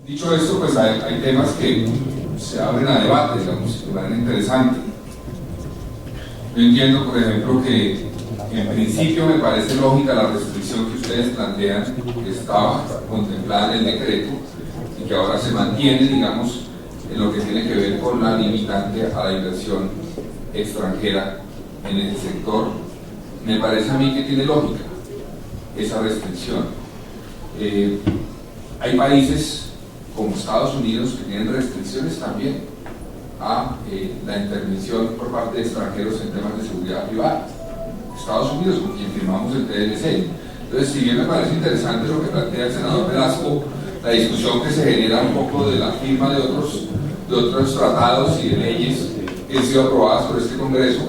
Dicho esto, pues hay temas que se abren a debate, digamos, de manera interesante. Yo entiendo, por ejemplo, que en principio me parece lógica la restricción que ustedes plantean, que estaba contemplada en el decreto y que ahora se mantiene, digamos, en lo que tiene que ver con la limitante a la inversión extranjera en el sector. Me parece a mí que tiene lógica esa restricción. Hay países como Estados Unidos que tienen restricciones también a la intervención por parte de extranjeros en temas de seguridad privada. Estados Unidos, con quien firmamos el TLC. Entonces, si bien me parece interesante lo que plantea el senador Velasco, la discusión que se genera un poco de la firma de otros tratados y de leyes que han sido aprobadas por este Congreso,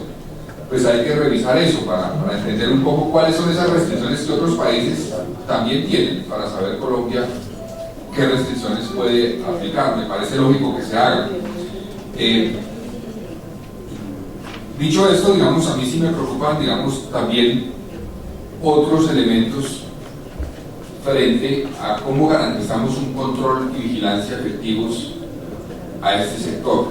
pues hay que revisar eso para entender un poco cuáles son esas restricciones que otros países también tienen, para saber Colombia qué restricciones puede aplicar. Me parece lógico que se haga. Dicho esto, digamos, a mí sí me preocupan, digamos, también otros elementos frente a cómo garantizamos un control y vigilancia efectivos a este sector.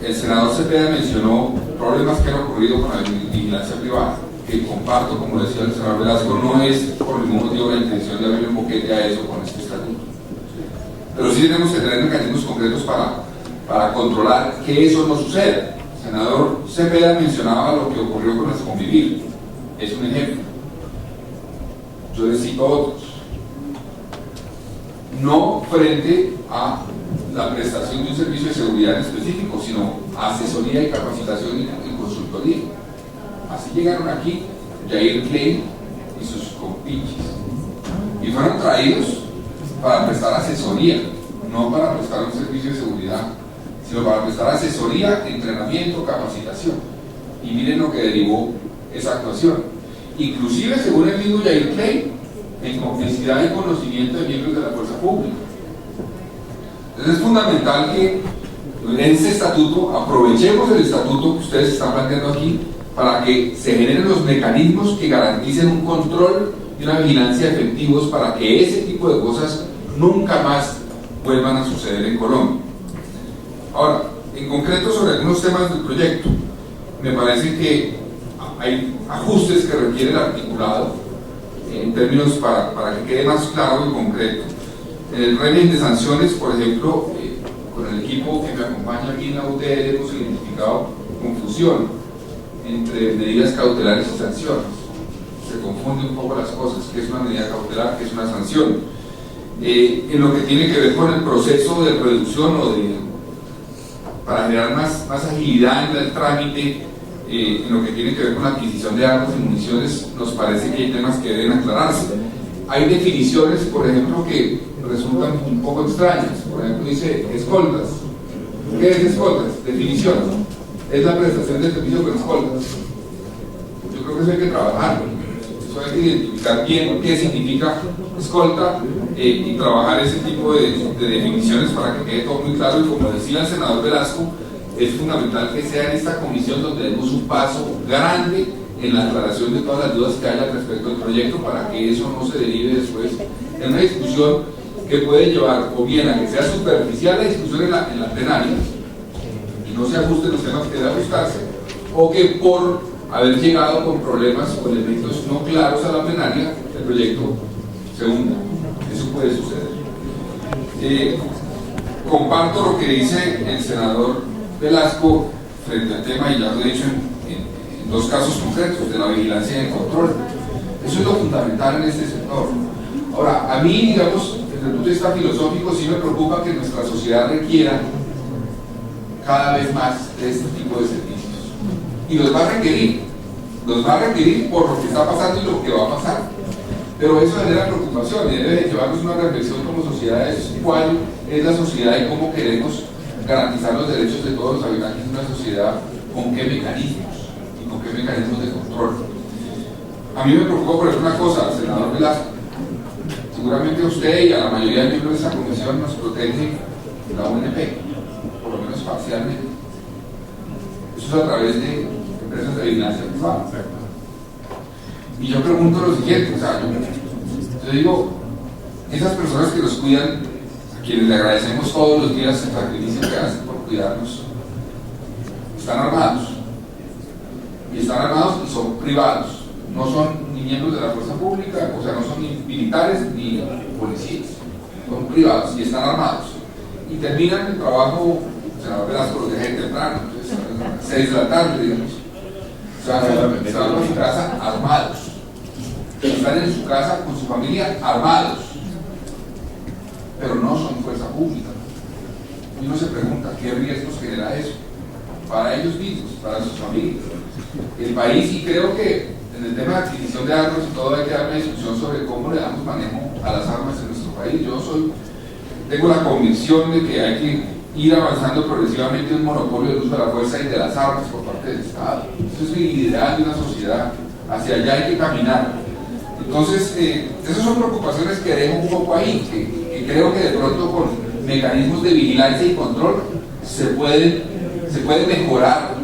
El senador Cepeda mencionó problemas que han ocurrido con la vigilancia privada, que comparto, como decía el senador Velasco, no es por ningún motivo la intención de abrir un boquete a eso con este estatuto. Pero sí tenemos que tener mecanismos concretos para controlar que eso no suceda. El senador Cepeda mencionaba lo que ocurrió con el Convivir. Es un ejemplo. Yo les cito otros. No frente a la prestación de un servicio de seguridad en específico, sino asesoría y capacitación y consultoría. Así llegaron aquí Jair Klein y sus compinches. Y fueron traídos para prestar asesoría, no para prestar un servicio de seguridad, sino para prestar asesoría, entrenamiento, capacitación. Y miren lo que derivó esa actuación. Inclusive, según el mismo Jair Klein, en complicidad y conocimiento de miembros de la fuerza pública. Entonces es fundamental que en ese estatuto, aprovechemos el estatuto que ustedes están planteando aquí, para que se generen los mecanismos que garanticen un control y una vigilancia efectivos para que ese tipo de cosas nunca más vuelvan a suceder en Colombia. Ahora, en concreto sobre algunos temas del proyecto, me parece que hay ajustes que requiere el articulado en términos para que quede más claro y concreto. En el régimen de sanciones, por ejemplo, con el equipo que me acompaña aquí en la UTL hemos identificado confusión entre medidas cautelares y sanciones. Se confunden un poco las cosas, qué es una medida cautelar, qué es una sanción. En lo que tiene que ver con el proceso de reducción o para generar más agilidad en el trámite, en lo que tiene que ver con la adquisición de armas y municiones, nos parece que hay temas que deben aclararse. Hay definiciones, por ejemplo, que resultan un poco extrañas. Por ejemplo, dice escoltas. ¿Qué es escoltas? Definición. Es la prestación de servicio con escoltas. Yo creo que eso hay que trabajar. Eso hay que identificar bien qué significa escolta y trabajar ese tipo de definiciones para que quede todo muy claro. Y como decía el senador Velasco, es fundamental que sea en esta comisión donde demos un paso grande en la aclaración de todas las dudas que haya respecto al proyecto, para que eso no se derive después en una discusión que puede llevar o bien a que sea superficial la discusión en la plenaria y no se ajusten los temas que deben ajustarse, o que por haber llegado con problemas o elementos no claros a la plenaria, el proyecto se hunda. Eso puede suceder. Comparto lo que dice el senador Velasco frente al tema, y ya lo he dicho en dos casos concretos, de la vigilancia y el control. Eso es lo fundamental en este sector. Ahora, a mí, digamos, desde el punto de vista filosófico, sí me preocupa que nuestra sociedad requiera cada vez más de este tipo de servicios. Y los va a requerir por lo que está pasando y lo que va a pasar. Pero eso genera preocupación y debe llevarnos una reflexión como sociedades, cuál es la sociedad y cómo queremos garantizar los derechos de todos los habitantes de una sociedad, con qué mecanismos y con qué mecanismos de control. A mí me preocupa por ejemplo una cosa, senador Velasco. Seguramente a usted y a la mayoría de miembros de esa comisión nos protege la UNP, por lo menos parcialmente. Eso es a través de empresas de vigilancia privada. Y yo pregunto lo siguiente, o sea, yo digo, esas personas que nos cuidan quienes le agradecemos todos los días el sacrificio que hacen por cuidarnos, están armados. Y están armados y son privados. No son ni miembros de la fuerza pública, o sea, no son ni militares ni policías. Son privados y están armados. Y terminan el trabajo, el senador Velasco los deja temprano, entonces a las 6 de la tarde, digamos. Se van a su casa armados. Están en su casa con su familia armados. Pero no son fuerza pública. Y uno se pregunta, ¿qué riesgos genera eso? Para ellos mismos, para sus familias. El país, y creo que en el tema de adquisición de armas y todo hay que dar una discusión sobre cómo le damos manejo a las armas en nuestro país. Yo tengo la convicción de que hay que ir avanzando progresivamente en un monopolio del uso de la fuerza y de las armas por parte del Estado. Eso es el ideal de una sociedad, hacia allá hay que caminar. Entonces, esas son preocupaciones que dejo un poco ahí, que creo que de pronto con mecanismos de vigilancia y control se puede mejorar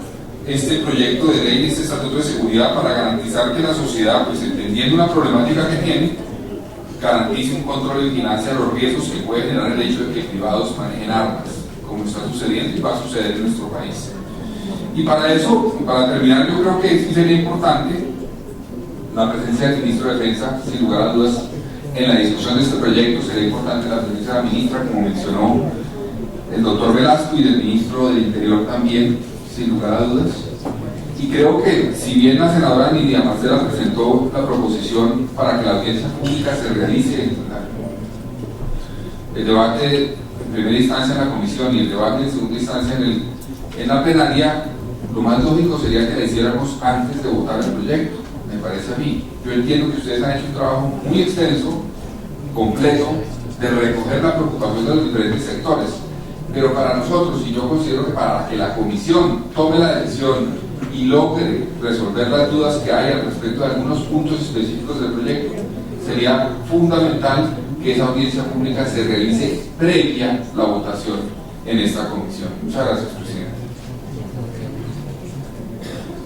este proyecto de ley, este estatuto de seguridad, para garantizar que la sociedad, pues entendiendo una problemática que tiene, garantice un control y vigilancia de los riesgos que puede generar el hecho de que privados manejen armas, como está sucediendo y va a suceder en nuestro país. Y para eso, para terminar, yo creo que sí sería importante la presencia del ministro de Defensa, sin lugar a dudas, en la discusión de este proyecto. Sería importante la presencia de la ministra, como mencionó el doctor Velasco, y del ministro del Interior también, sin lugar a dudas. Y creo que, si bien la senadora Nidia Marcela presentó la proposición para que la audiencia pública se realice, el debate en primera instancia en la comisión y el debate en segunda instancia en la plenaria, lo más lógico sería que la hiciéramos antes de votar el proyecto, me parece a mí. Yo entiendo que ustedes han hecho un trabajo muy extenso, completo, de recoger la preocupación de los diferentes sectores, pero para nosotros, y yo considero que para que la comisión tome la decisión y logre resolver las dudas que hay al respecto de algunos puntos específicos del proyecto, sería fundamental que esa audiencia pública se realice previa la votación en esta comisión. Muchas gracias, presidente.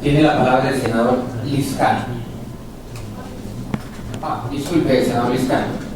Tiene la palabra el senador Lizcano. Disculpe, senador Lizcano.